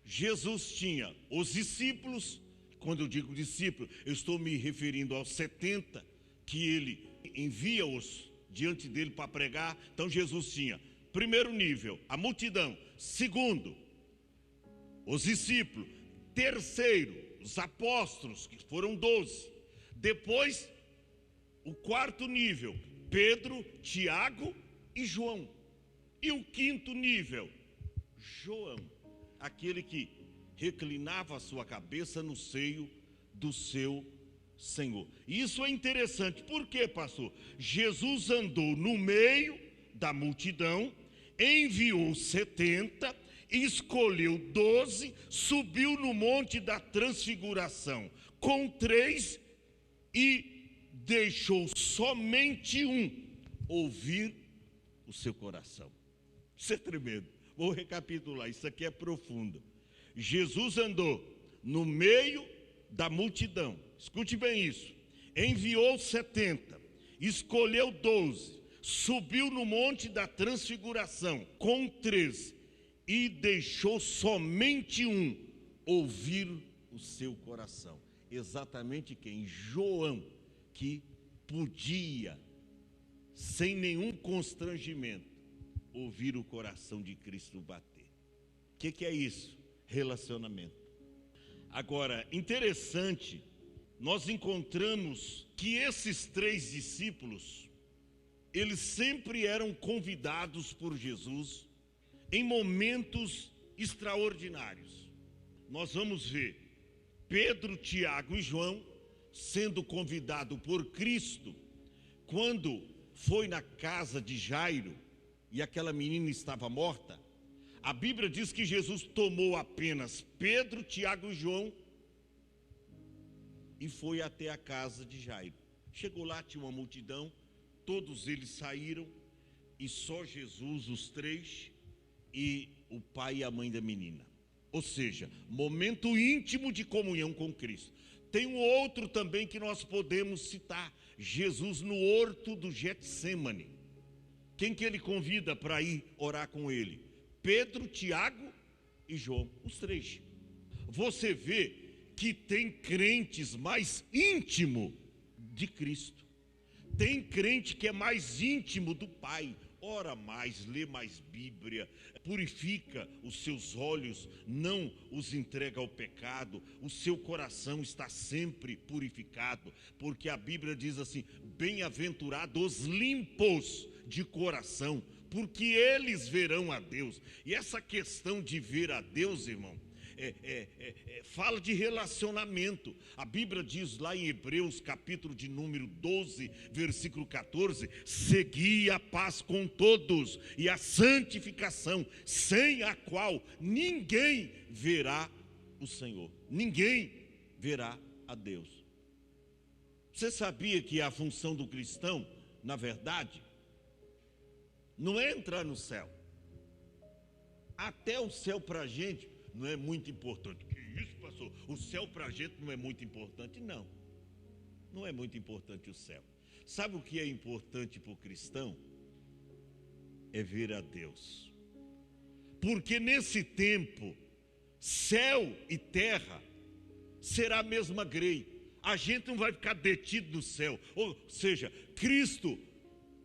Jesus tinha os discípulos. Quando eu digo discípulo, eu estou me referindo aos 70 que ele envia-os diante dele para pregar. Então Jesus tinha, primeiro nível, a multidão. Segundo, os discípulos. Terceiro, os apóstolos, que foram 12. Depois, o quarto nível, Pedro, Tiago e João. E o quinto nível, João, aquele que reclinava a sua cabeça no seio do seu Senhor. E isso é interessante. Por quê, pastor? Jesus andou no meio da multidão, enviou 70, escolheu 12, subiu no monte da transfiguração com 3 e deixou somente um ouvir o seu coração. Isso é tremendo. Vou recapitular, isso aqui é profundo. Jesus andou no meio da multidão, escute bem isso, enviou 70, escolheu 12, subiu no monte da transfiguração com 3 e deixou somente um ouvir o seu coração. Exatamente quem? João, que podia, sem nenhum constrangimento, ouvir o coração de Cristo bater. O que é isso? Relacionamento. Agora, interessante, nós encontramos que esses 3 discípulos, eles sempre eram convidados por Jesus em momentos extraordinários. Nós vamos ver Pedro, Tiago e João sendo convidado por Cristo quando foi na casa de Jairo e aquela menina estava morta. A Bíblia diz que Jesus tomou apenas Pedro, Tiago e João e foi até a casa de Jairo. Chegou lá, tinha uma multidão, todos eles saíram e só Jesus, os 3 e o pai e a mãe da menina. Ou seja, momento íntimo de comunhão com Cristo. Tem um outro também que nós podemos citar, Jesus no horto do Getsêmani. Quem que ele convida para ir orar com ele? Pedro, Tiago e João, os 3. Você vê que tem crentes mais íntimo de Cristo. Tem crente que é mais íntimo do Pai. Ora mais, lê mais Bíblia, purifica os seus olhos, não os entrega ao pecado, o seu coração está sempre purificado, porque a Bíblia diz assim, bem-aventurados os limpos de coração, porque eles verão a Deus. E essa questão de ver a Deus, irmão, fala de relacionamento. A Bíblia diz lá em Hebreus, capítulo de número 12, versículo 14, segui a paz com todos e a santificação, sem a qual ninguém verá o Senhor, ninguém verá a Deus. Você sabia que a função do cristão, na verdade, não é entrar no céu. Até o céu para a gente não é muito importante. Que isso, pastor? O céu para a gente não é muito importante, não. Não é muito importante o céu. Sabe o que é importante para o cristão? É ver a Deus. Porque nesse tempo, céu e terra será a mesma grei. A gente não vai ficar detido no céu. Ou seja, Cristo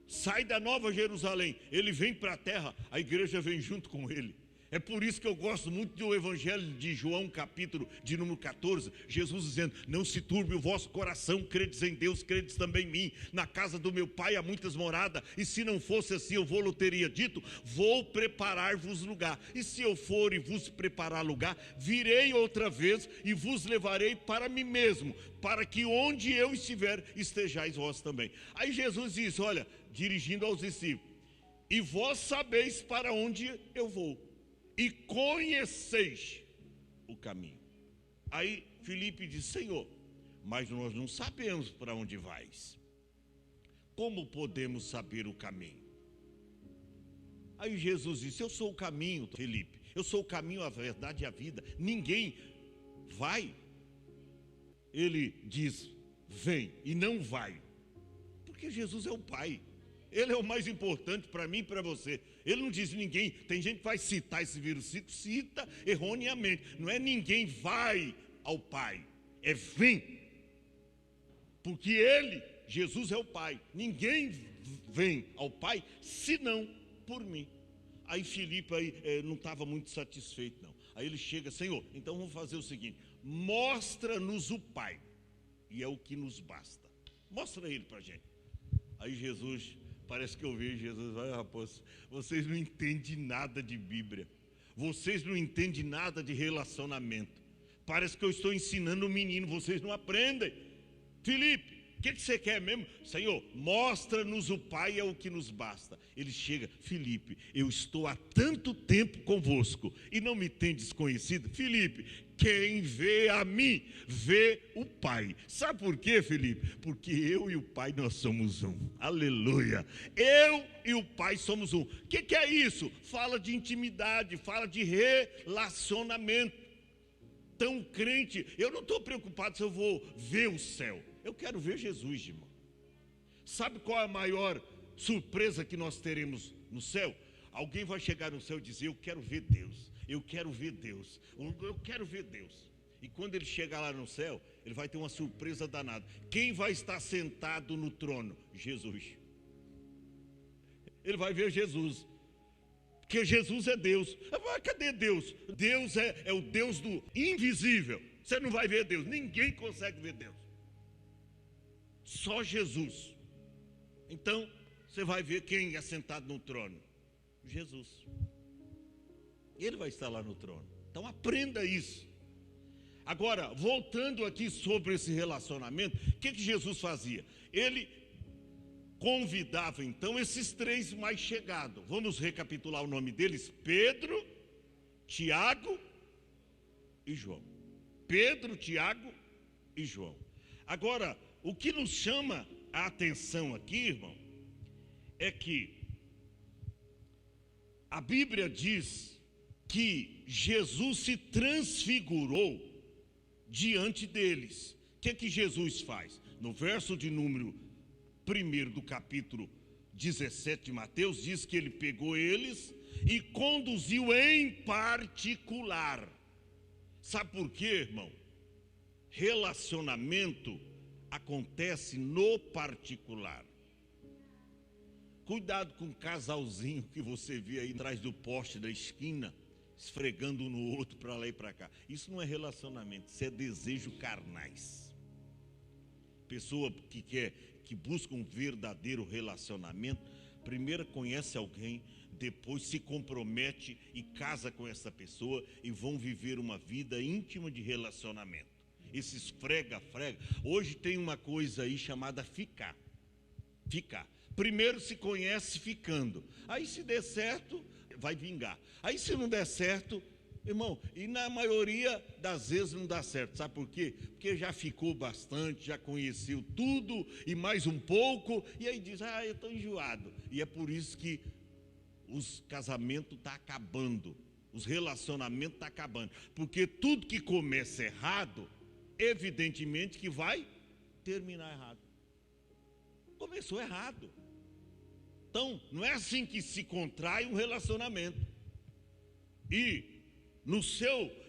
sai da Nova Jerusalém, ele vem para a terra, a igreja vem junto com ele. É por isso que eu gosto muito do Evangelho de João, capítulo de número 14, Jesus dizendo, não se turbe o vosso coração, credes em Deus, credes também em mim, na casa do meu pai há muitas moradas, e se não fosse assim eu vou-lhe teria dito, vou preparar-vos lugar, e se eu for e vos preparar lugar, virei outra vez e vos levarei para mim mesmo, para que onde eu estiver, estejais vós também. Aí Jesus diz, olha, dirigindo aos discípulos, e vós sabeis para onde eu vou, e conheceis o caminho. Aí Filipe diz, Senhor, mas nós não sabemos para onde vais. Como podemos saber o caminho? Aí Jesus disse, eu sou o caminho, Filipe. Eu sou o caminho, a verdade e a vida. Ninguém vai. Ele diz, vem, e não vai. Porque Jesus é o Pai. Ele é o mais importante para mim e para você. Ele não diz ninguém. Tem gente que vai citar esse versículo, cita erroneamente. Não é ninguém vai ao Pai, é vem. Porque ele, Jesus é o Pai. Ninguém vem ao Pai senão por mim. Aí Filipe não estava muito satisfeito não. Aí ele chega: Senhor, então vamos fazer o seguinte: mostra-nos o Pai, e é o que nos basta. Mostra ele para a gente. Aí Jesus, parece que eu vejo Jesus: vai, rapaz, vocês não entendem nada de Bíblia, vocês não entendem nada de relacionamento. Parece que eu estou ensinando um menino, vocês não aprendem. Filipe, o que você quer mesmo? Senhor, mostra-nos o Pai, é o que nos basta. Ele chega: Filipe, eu estou há tanto tempo convosco e não me tendes conhecido. Filipe, quem vê a mim, vê o Pai. Sabe por quê, Filipe? Porque eu e o Pai, nós somos um. Aleluia. Eu e o Pai somos um. O que é isso? Fala de intimidade, fala de relacionamento. Então, crente, eu não estou preocupado se eu vou ver o céu. Eu quero ver Jesus, irmão. Sabe qual é a maior surpresa que nós teremos no céu? Alguém vai chegar no céu e dizer: eu quero ver Deus, eu quero ver Deus, eu quero ver Deus. E quando ele chegar lá no céu, ele vai ter uma surpresa danada. Quem vai estar sentado no trono? Jesus. Ele vai ver Jesus, porque Jesus é Deus. Mas cadê Deus? Deus é o Deus do invisível. Você não vai ver Deus, ninguém consegue ver Deus, só Jesus. Então você vai ver quem é sentado no trono: Jesus. Ele vai estar lá no trono. Então aprenda isso. Agora, voltando aqui sobre esse relacionamento, o que Jesus fazia? Ele convidava então esses três mais chegados. Vamos recapitular o nome deles: Pedro, Tiago e João. Pedro, Tiago e João. Agora, o que nos chama a atenção aqui, irmão, é que a Bíblia diz que Jesus se transfigurou diante deles. O que Jesus faz? No verso de número 1 do capítulo 17 de Mateus, diz que ele pegou eles e conduziu em particular. Sabe por quê, irmão? Relacionamento acontece no particular. Cuidado com o casalzinho que você vê aí atrás do poste da esquina, esfregando um no outro para lá e para cá. Isso não é relacionamento, isso é desejo carnais. Pessoa que busca um verdadeiro relacionamento, primeiro conhece alguém, depois se compromete e casa com essa pessoa e vão viver uma vida íntima de relacionamento. Esses frega. Hoje tem uma coisa aí chamada ficar. Primeiro se conhece ficando. Aí se der certo, vai vingar. Aí se não der certo, irmão, e na maioria das vezes não dá certo. Sabe por quê? Porque já ficou bastante, já conheceu tudo e mais um pouco. E aí diz: eu estou enjoado. E é por isso que os casamentos estão acabando. Os relacionamentos estão acabando. Porque tudo que começa errado, evidentemente que vai terminar errado. Começou errado. Então, não é assim que se contrai um relacionamento. E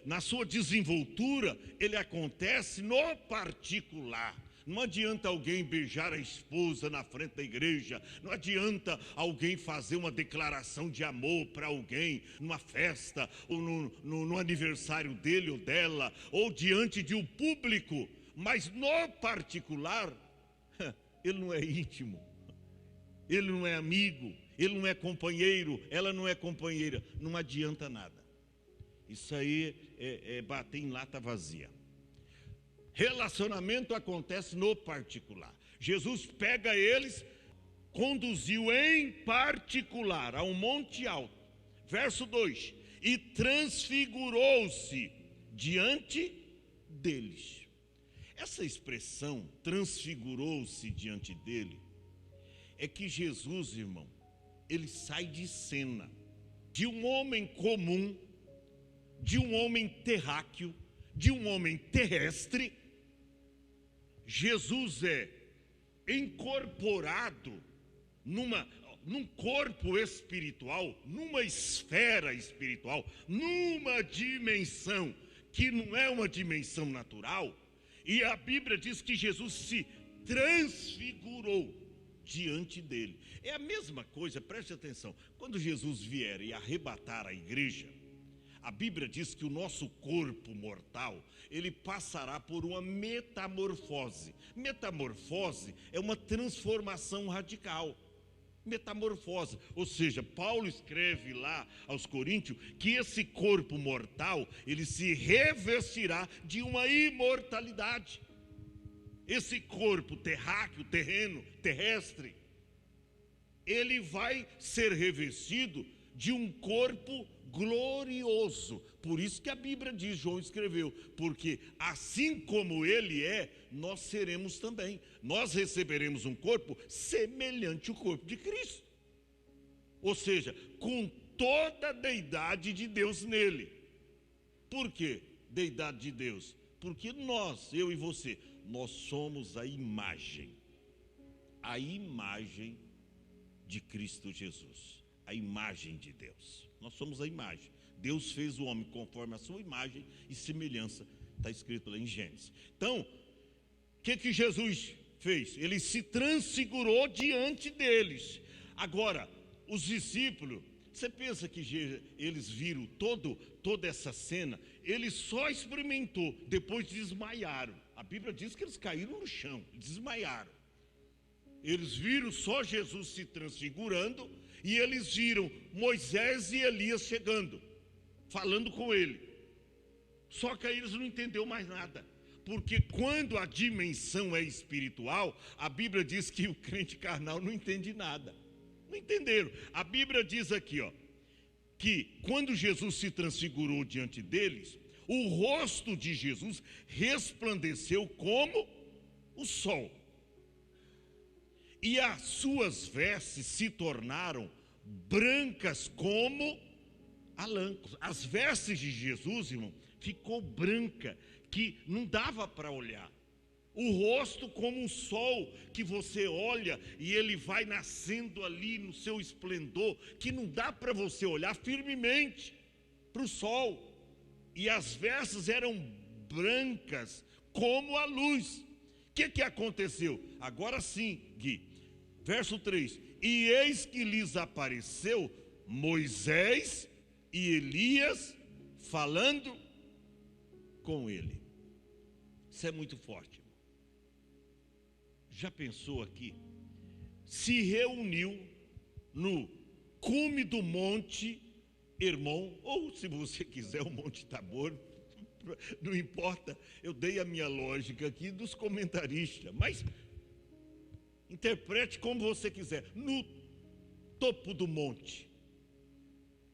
na sua desenvoltura, ele acontece no particular. Não adianta alguém beijar a esposa na frente da igreja, não adianta alguém fazer uma declaração de amor para alguém numa festa, ou no aniversário dele ou dela, ou diante de um público, mas no particular, ele não é íntimo, ele não é amigo, ele não é companheiro, ela não é companheira, não adianta nada. Isso aí é bater em lata vazia. Relacionamento acontece no particular. Jesus pega eles, conduziu em particular a um monte alto. Verso 2: e transfigurou-se diante deles. Essa expressão, transfigurou-se diante dele, é que Jesus, irmão, ele sai de cena de um homem comum, de um homem terráqueo, de um homem terrestre. Jesus é incorporado num corpo espiritual, numa esfera espiritual, numa dimensão que não é uma dimensão natural. E a Bíblia diz que Jesus se transfigurou diante dele. É a mesma coisa, preste atenção, quando Jesus vier e arrebatar a igreja, a Bíblia diz que o nosso corpo mortal, ele passará por uma metamorfose. Metamorfose é uma transformação radical. Metamorfose, ou seja, Paulo escreve lá aos Coríntios que esse corpo mortal, ele se revestirá de uma imortalidade. Esse corpo terráqueo, terrestre, ele vai ser revestido de um corpo glorioso. Por isso que a Bíblia diz, João escreveu, porque assim como ele é, nós seremos também. Nós receberemos um corpo semelhante ao corpo de Cristo. Ou seja, com toda a deidade de Deus nele. Por quê? Deidade de Deus. Porque nós, eu e você, nós somos a imagem de Cristo Jesus, a imagem de Deus. Nós somos a imagem. Deus fez o homem conforme a sua imagem e semelhança, está escrito lá em Gênesis. Então, o que Jesus fez? Ele se transfigurou diante deles. Agora, os discípulos, você pensa que eles viram toda essa cena? Eles só experimentou, depois desmaiaram. A Bíblia diz que eles caíram no chão, desmaiaram. Eles viram só Jesus se transfigurando e eles viram Moisés e Elias chegando, falando com ele. Só que aí eles não entenderam mais nada. Porque quando a dimensão é espiritual, a Bíblia diz que o crente carnal não entende nada. Não entenderam. A Bíblia diz aqui, que quando Jesus se transfigurou diante deles, o rosto de Jesus resplandeceu como o sol. E as suas vestes se tornaram brancas como a lã. As vestes de Jesus, irmão, ficou branca, que não dava para olhar. O rosto como um sol, que você olha e ele vai nascendo ali no seu esplendor, que não dá para você olhar firmemente para o sol. E as vestes eram brancas como a luz. O que aconteceu? Agora sim, Gui. Verso 3, e eis que lhes apareceu Moisés e Elias falando com ele. Isso é muito forte. Já pensou aqui? Se reuniu no cume do Monte Hermon, ou se você quiser o Monte Tabor, não importa, eu dei a minha lógica aqui dos comentaristas, mas interprete como você quiser, no topo do monte.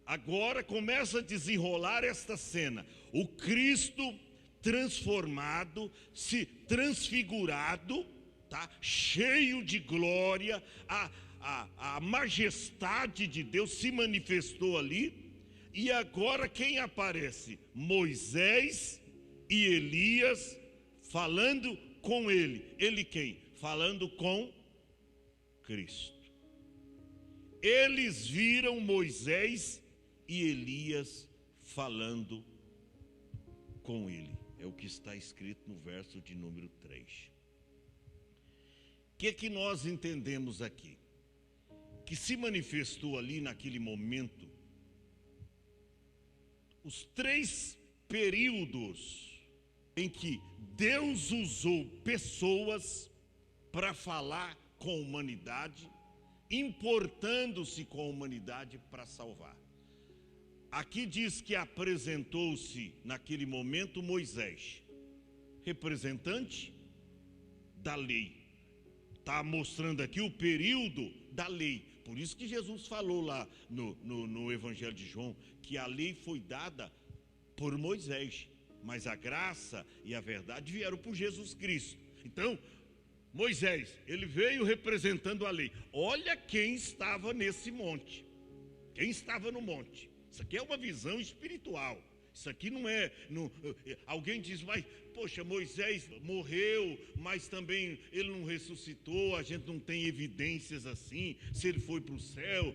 Agora começa a desenrolar esta cena, o Cristo transformado, se transfigurado, tá? Cheio de glória, a majestade de Deus se manifestou ali, e agora quem aparece? Moisés e Elias falando com ele. Ele quem? Falando com Cristo. Eles viram Moisés e Elias falando com ele. É o que está escrito no verso de número 3. O que nós entendemos aqui? Que se manifestou ali naquele momento os 3 períodos em que Deus usou pessoas para falar com a humanidade, importando-se com a humanidade para salvar. Aqui diz que apresentou-se naquele momento Moisés, representante da lei. Está mostrando aqui o período da lei. Por isso que Jesus falou lá no Evangelho de João, que a lei foi dada por Moisés, mas a graça e a verdade vieram por Jesus Cristo. Então, Moisés, ele veio representando a lei. Olha quem estava nesse monte. Quem estava no monte. Isso aqui é uma visão espiritual. Isso aqui não é... alguém diz, mas, poxa, Moisés morreu, mas também ele não ressuscitou, a gente não tem evidências assim, se ele foi para o céu,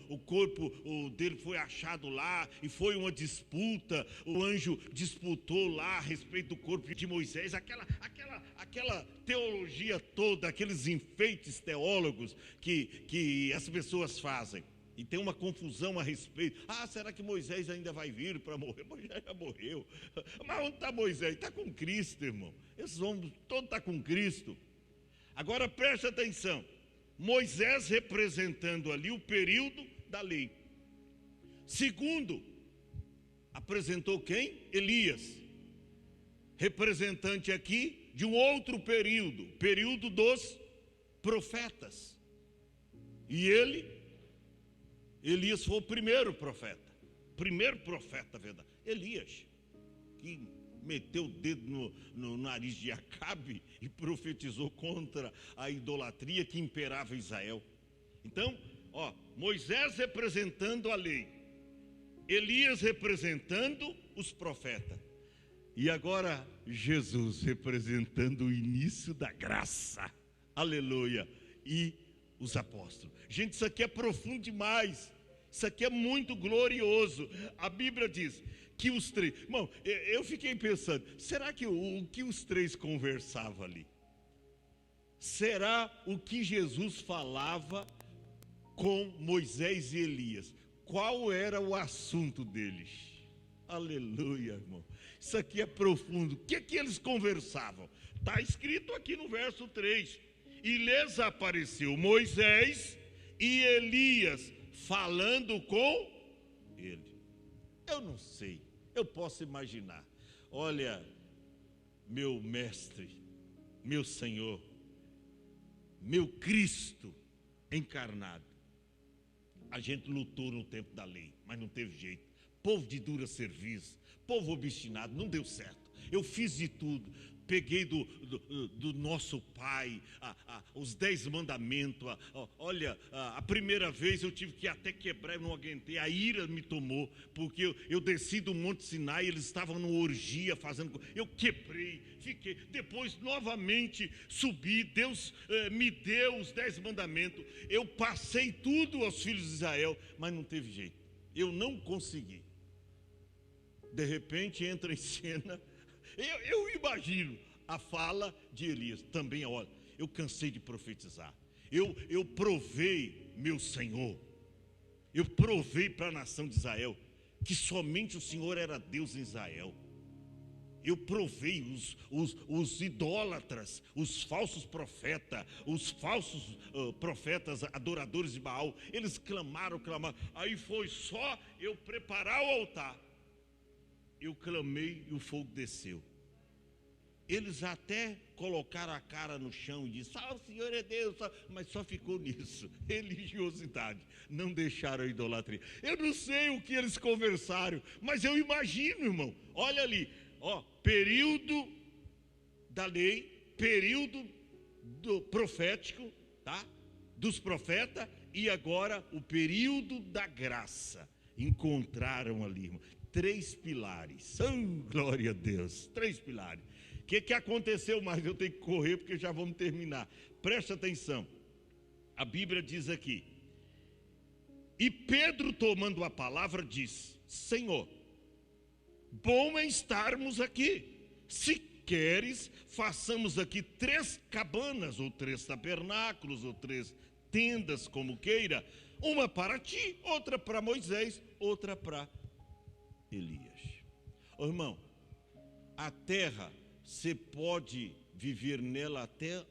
o corpo dele foi achado lá, e foi uma disputa, o anjo disputou lá a respeito do corpo de Moisés, aquela teologia toda, aqueles enfeites teólogos que as pessoas fazem. E tem uma confusão a respeito. Será que Moisés ainda vai vir para morrer? Moisés já morreu. Mas onde está Moisés? Está com Cristo, irmão. Esses homens todos estão com Cristo. Agora preste atenção. Moisés representando ali o período da lei. Segundo, apresentou quem? Elias. Representante aqui de um outro período. Período dos profetas. E Elias foi o primeiro profeta, verdade, Elias, que meteu o dedo no nariz de Acabe e profetizou contra a idolatria que imperava em Israel. Então, Moisés representando a lei, Elias representando os profetas, e agora Jesus representando o início da graça, aleluia, e os apóstolos. Gente, isso aqui é profundo demais. Isso aqui é muito glorioso. A Bíblia diz que os três... Irmão, eu fiquei pensando, será que o que os três conversavam ali? Será o que Jesus falava com Moisés e Elias? Qual era o assunto deles? Aleluia, irmão. Isso aqui é profundo. O que eles conversavam? Está escrito aqui no verso 3. E lhes apareceu Moisés e Elias falando com ele. Eu não sei, eu posso imaginar. Olha, meu mestre, meu Senhor, meu Cristo encarnado. A gente lutou no tempo da lei, mas não teve jeito. Povo de dura serviço, povo obstinado, não deu certo. Eu fiz de tudo. Peguei do nosso pai os 10 mandamentos. Olha, a primeira vez eu tive que até quebrar, eu não aguentei, a ira me tomou, porque eu desci do Monte Sinai, eles estavam numa orgia fazendo, eu quebrei, fiquei, depois novamente subi, Deus me deu os 10 mandamentos, eu passei tudo aos filhos de Israel, mas não teve jeito, eu não consegui. De repente entra em cena, eu imagino a fala de Elias. Também, olha, eu cansei de profetizar. Eu provei, meu Senhor, eu provei para a nação de Israel que somente o Senhor era Deus em Israel. Eu provei os idólatras, os falsos profetas, os falsos profetas adoradores de Baal. Eles clamaram. Aí foi só eu preparar o altar. Eu clamei e o fogo desceu. Eles até colocaram a cara no chão e disseram, o Senhor é Deus, mas só ficou nisso, religiosidade, não deixaram a idolatria. Eu não sei o que eles conversaram, mas eu imagino, irmão, olha ali, período da lei, período do profético, tá? Dos profetas, e agora o período da graça. Encontraram ali, irmão, 3 pilares. Glória a Deus, 3 pilares. O que aconteceu mais? Eu tenho que correr porque já vamos terminar. Presta atenção. A Bíblia diz aqui. E Pedro, tomando a palavra, disse: Senhor, bom é estarmos aqui. Se queres, façamos aqui 3 cabanas, ou 3 tabernáculos, ou 3 tendas, como queira. Uma para ti, outra para Moisés, outra para Elias. Irmão, a terra, você pode viver nela até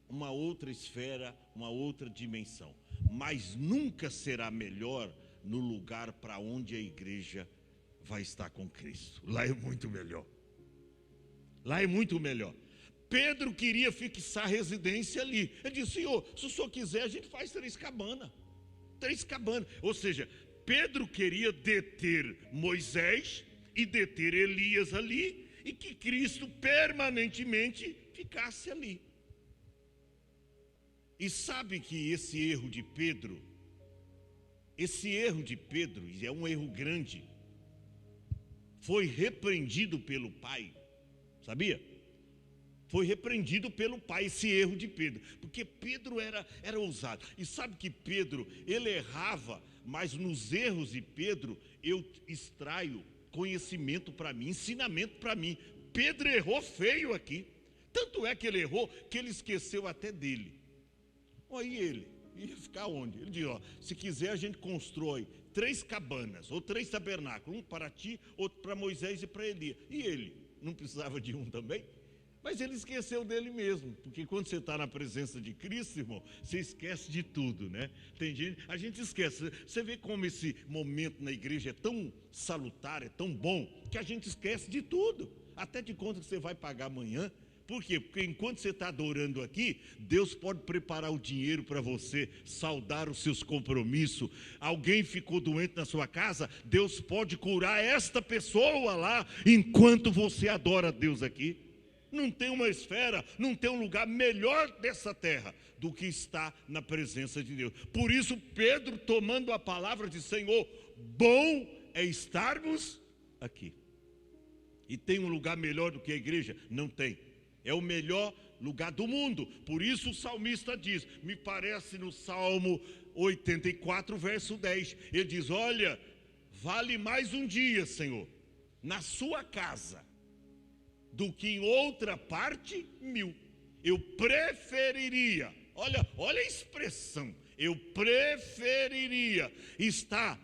uma outra esfera, uma outra dimensão, mas nunca será melhor no lugar para onde a igreja vai estar com Cristo. Lá é muito melhor. Lá é muito melhor. Pedro queria fixar residência ali. Ele disse: Senhor, se o Senhor quiser, a gente faz 3 cabanas. 3 cabanas. Ou seja, Pedro queria deter Moisés e deter Elias ali, e que Cristo permanentemente ficasse ali. E sabe que esse erro de Pedro, e é um erro grande, foi repreendido pelo Pai, sabia? Foi repreendido pelo Pai esse erro de Pedro, porque Pedro era ousado. E sabe que Pedro, ele errava, mas nos erros de Pedro eu extraio conhecimento para mim, ensinamento para mim. Pedro errou feio aqui, tanto é que ele errou que ele esqueceu até dele. Aí ele ia ficar onde? Ele diz, se quiser a gente constrói 3 cabanas, ou 3 tabernáculos, um para ti, outro para Moisés e para Elias. E ele, não precisava de um também? Mas ele esqueceu dele mesmo, porque quando você está na presença de Cristo, irmão, você esquece de tudo, né? Tem gente, a gente esquece. Você vê como esse momento na igreja é tão salutar, é tão bom, que a gente esquece de tudo, até de conta que você vai pagar amanhã. Por quê? Porque enquanto você está adorando aqui, Deus pode preparar o dinheiro para você saldar os seus compromissos. Alguém ficou doente na sua casa, Deus pode curar esta pessoa lá, enquanto você adora a Deus aqui. Não tem uma esfera, não tem um lugar melhor dessa terra do que estar na presença de Deus. Por isso Pedro, tomando a palavra de Senhor, bom é estarmos aqui. E tem um lugar melhor do que a igreja? Não tem. É o melhor lugar do mundo. Por isso o salmista diz, me parece no Salmo 84, verso 10, ele diz, olha, vale mais um dia, Senhor, na sua casa, do que em outra parte 1000. Eu preferiria, olha a expressão, eu preferiria estar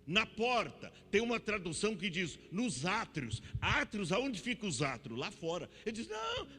na porta. Tem uma tradução que diz nos átrios. Átrios, aonde ficam os átrios? Lá fora. Ele diz,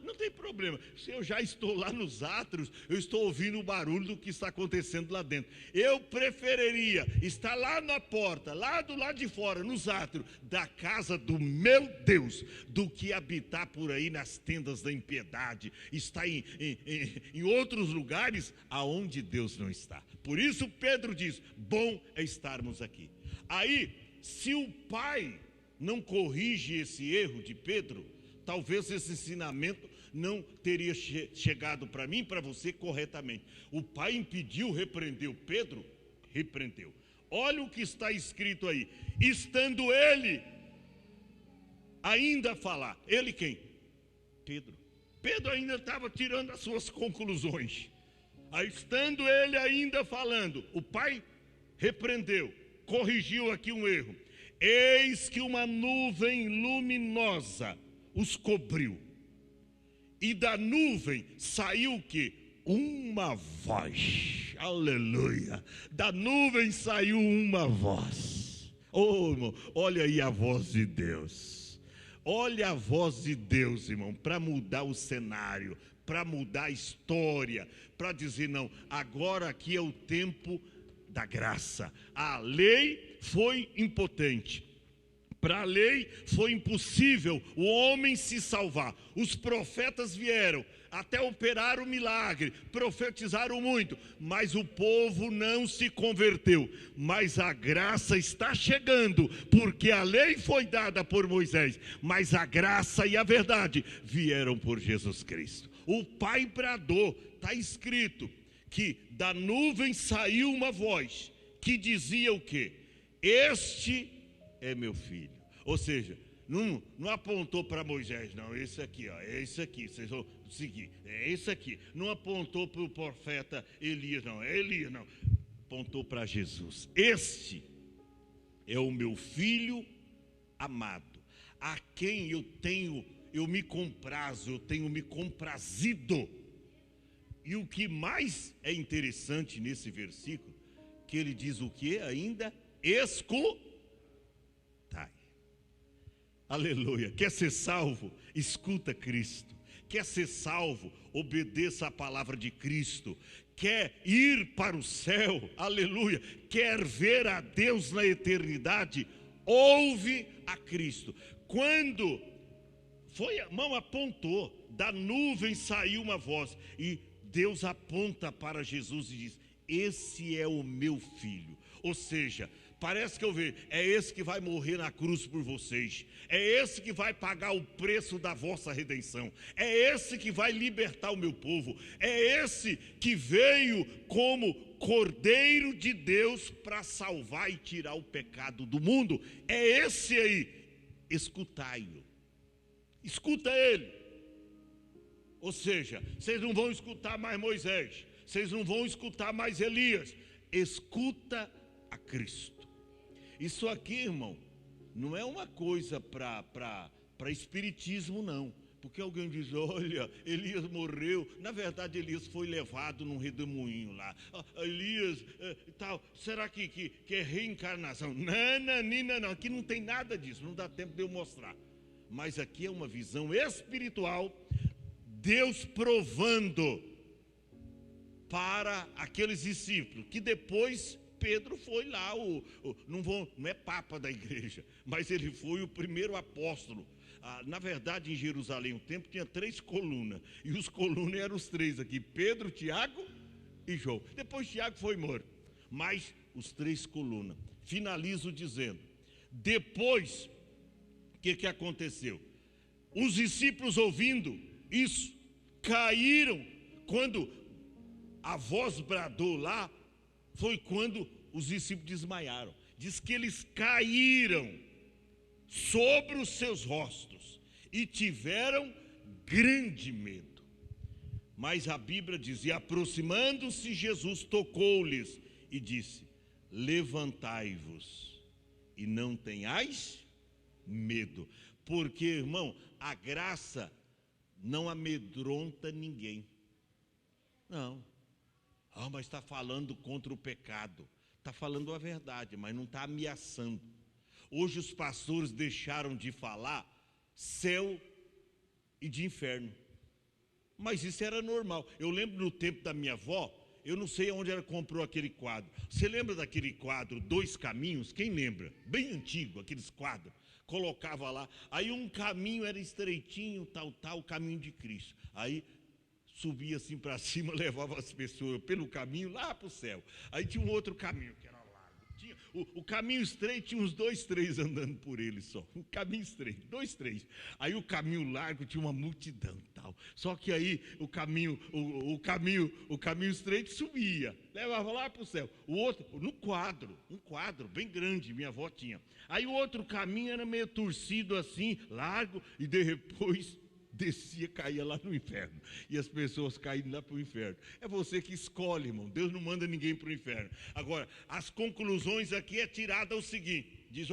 não tem problema. Se eu já estou lá nos átrios, eu estou ouvindo o barulho do que está acontecendo lá dentro. Eu preferiria estar lá na porta, lá do lado de fora, nos átrios da casa do meu Deus, do que habitar por aí nas tendas da impiedade, estar em outros lugares aonde Deus não está. Por isso Pedro diz, bom é estarmos aqui. Aí, se o Pai não corrige esse erro de Pedro, talvez esse ensinamento não teria chegado para mim e para você corretamente. O Pai impediu, repreendeu Pedro? Repreendeu. Olha o que está escrito aí. Estando ele ainda a falar. Ele quem? Pedro. Pedro ainda estava tirando as suas conclusões. Aí, estando ele ainda falando, o Pai repreendeu. Corrigiu aqui um erro. Eis que uma nuvem luminosa os cobriu. E da nuvem saiu o quê? Uma voz. Aleluia. Da nuvem saiu uma voz. Oh, irmão, olha aí a voz de Deus. Olha a voz de Deus, irmão, para mudar o cenário, para mudar a história, para dizer, não, agora aqui é o tempo da graça. A lei foi impotente. Para a lei foi impossível o homem se salvar. Os profetas vieram, até operaram o milagre, profetizaram muito, mas o povo não se converteu. Mas a graça está chegando, porque a lei foi dada por Moisés, mas a graça e a verdade vieram por Jesus Cristo. O Pai bradou, está escrito, que da nuvem saiu uma voz que dizia o quê? Este é meu filho. Ou seja, não apontou para Moisés, não, esse aqui, é esse aqui, vocês vão seguir, é esse aqui. Não apontou para o profeta Elias, não, é Elias, não. Apontou para Jesus. Este é o meu filho amado, a quem eu me comprazo, eu tenho me comprazido. E o que mais é interessante nesse versículo, que ele diz o que ainda? Escutai. Aleluia. Quer ser salvo? Escuta Cristo. Quer ser salvo? Obedeça a palavra de Cristo. Quer ir para o céu? Aleluia. Quer ver a Deus na eternidade? Ouve a Cristo. Quando foi a mão apontou, da nuvem saiu uma voz, e Deus aponta para Jesus e diz, esse é o meu filho. Ou seja, parece que eu vejo, é esse que vai morrer na cruz por vocês, é esse que vai pagar o preço da vossa redenção, é esse que vai libertar o meu povo, é esse que veio como Cordeiro de Deus para salvar e tirar o pecado do mundo, é esse aí. escutai-o. Escuta ele. Ou seja, vocês não vão escutar mais Moisés, vocês não vão escutar mais Elias. Escuta a Cristo. Isso aqui, irmão, não é uma coisa para espiritismo, não. Porque alguém diz, olha, Elias morreu. Na verdade, Elias foi levado num redemoinho lá. Elias e tal. Será que é reencarnação? Não. Aqui não tem nada disso. Não dá tempo de eu mostrar. Mas aqui é uma visão espiritual. Deus provando para aqueles discípulos. Que depois Pedro foi lá. Não é papa da igreja. Mas ele foi o primeiro apóstolo. Na verdade, em Jerusalém, o templo tinha 3 colunas. E os colunas eram os 3 aqui: Pedro, Tiago e João. Depois Tiago foi morto. Mas os 3 colunas. Finalizo dizendo: depois, o que aconteceu? Os discípulos, ouvindo isso, caíram. Quando a voz bradou lá, foi quando os discípulos desmaiaram. Diz que eles caíram sobre os seus rostos e tiveram grande medo. Mas a Bíblia diz: e aproximando-se, Jesus tocou-lhes e disse: levantai-vos e não tenhais medo. Porque, irmão, a graça não amedronta ninguém. Não. Mas está falando contra o pecado. Está falando a verdade, mas não está ameaçando. Hoje os pastores deixaram de falar céu e de inferno. Mas isso era normal. Eu lembro no tempo da minha avó, eu não sei onde ela comprou aquele quadro. Você lembra daquele quadro, 2 caminhos? Quem lembra? Bem antigo, aqueles quadros. Colocava lá. Aí um caminho era estreitinho, o caminho de Cristo. Aí subia assim para cima, levava as pessoas pelo caminho lá para o céu. Aí tinha um outro caminho, que era o caminho estreito, tinha uns 2, 3 andando por ele só. O caminho estreito, 2, 3. Aí o caminho largo tinha uma multidão tal. Só que aí o caminho estreito subia, levava lá para o céu. O outro, um quadro bem grande, minha avó tinha. Aí o outro caminho era meio torcido assim, largo, e depois descia, caía lá no inferno. E as pessoas caíram lá para o inferno. É você que escolhe, irmão. Deus não manda ninguém para o inferno. Agora, as conclusões aqui é tirada o seguinte: diz,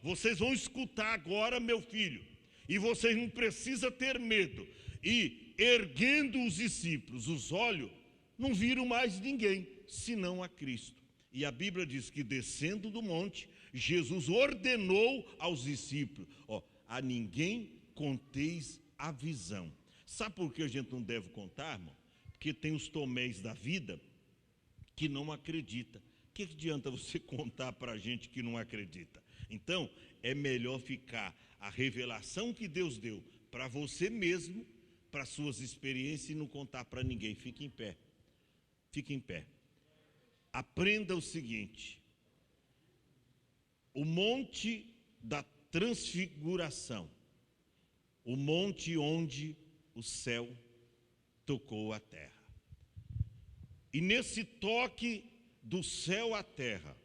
vocês vão escutar agora, meu filho, e vocês não precisam ter medo. E erguendo os discípulos os olhos, não viram mais ninguém, senão a Cristo. E a Bíblia diz que, descendo do monte, Jesus ordenou aos discípulos: a ninguém conteis a visão. Sabe por que a gente não deve contar, irmão? Porque tem os Tomés da vida que não acredita. O que adianta você contar para a gente que não acredita? Então, é melhor ficar a revelação que Deus deu para você mesmo, para suas experiências, e não contar para ninguém. Fique em pé. Fique em pé. Aprenda o seguinte: o monte da transfiguração, o monte onde o céu tocou a terra. E nesse toque do céu à terra,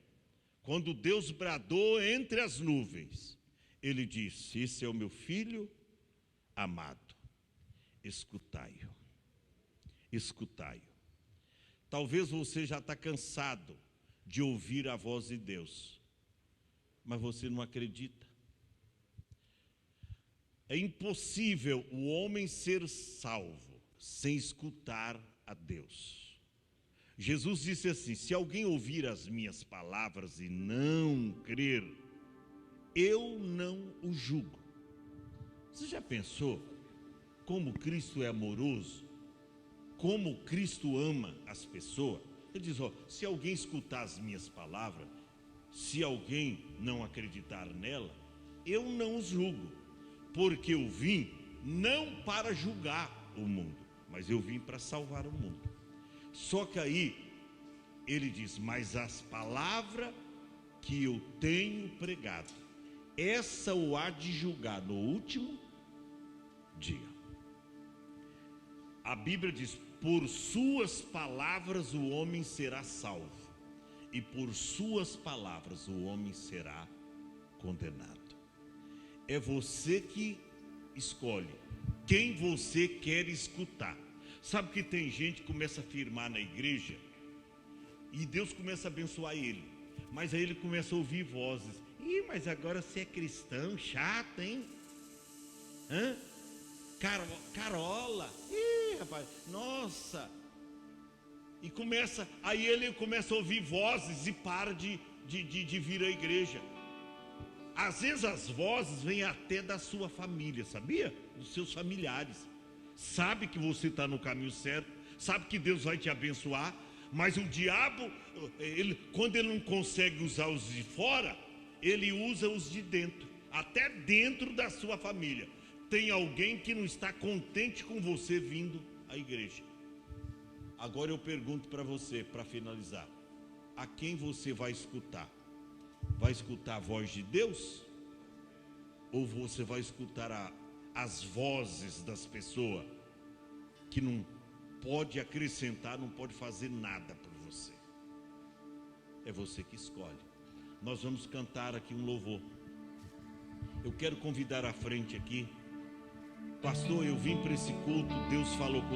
quando Deus bradou entre as nuvens, ele disse: esse é o meu filho amado, escutai-o. Escutai-o. Talvez você já está cansado de ouvir a voz de Deus, mas você não acredita. É impossível o homem ser salvo sem escutar a Deus. Jesus disse assim: se alguém ouvir as minhas palavras e não crer, eu não o julgo. Você já pensou como Cristo é amoroso? Como Cristo ama as pessoas? Ele diz: se alguém escutar as minhas palavras, se alguém não acreditar nela, eu não os julgo. Porque eu vim não para julgar o mundo, mas eu vim para salvar o mundo. Só que aí ele diz: mas as palavras que eu tenho pregado, essa o há de julgar no último dia. A Bíblia diz: por suas palavras o homem será salvo, e por suas palavras o homem será condenado. É você que escolhe quem você quer escutar. Sabe que tem gente que começa a firmar na igreja e Deus começa a abençoar ele, mas aí ele começa a ouvir vozes. Ih, mas agora você é cristão, chato, hein? Hã? Carola. Ih, rapaz, nossa. E aí ele começa a ouvir vozes e para de vir à igreja. Às vezes as vozes vêm até da sua família, sabia? Dos seus familiares. Sabe que você está no caminho certo, sabe que Deus vai te abençoar, mas o diabo, quando ele não consegue usar os de fora, ele usa os de dentro. Até dentro da sua família tem alguém que não está contente com você vindo à igreja. Agora eu pergunto para você, para finalizar: a quem você vai escutar? Vai escutar a voz de Deus? Ou você vai escutar as vozes das pessoas que não pode acrescentar, não pode fazer nada por você? É você que escolhe. Nós vamos cantar aqui um louvor. Eu quero convidar à frente aqui. Pastor, eu vim para esse culto, Deus falou comigo.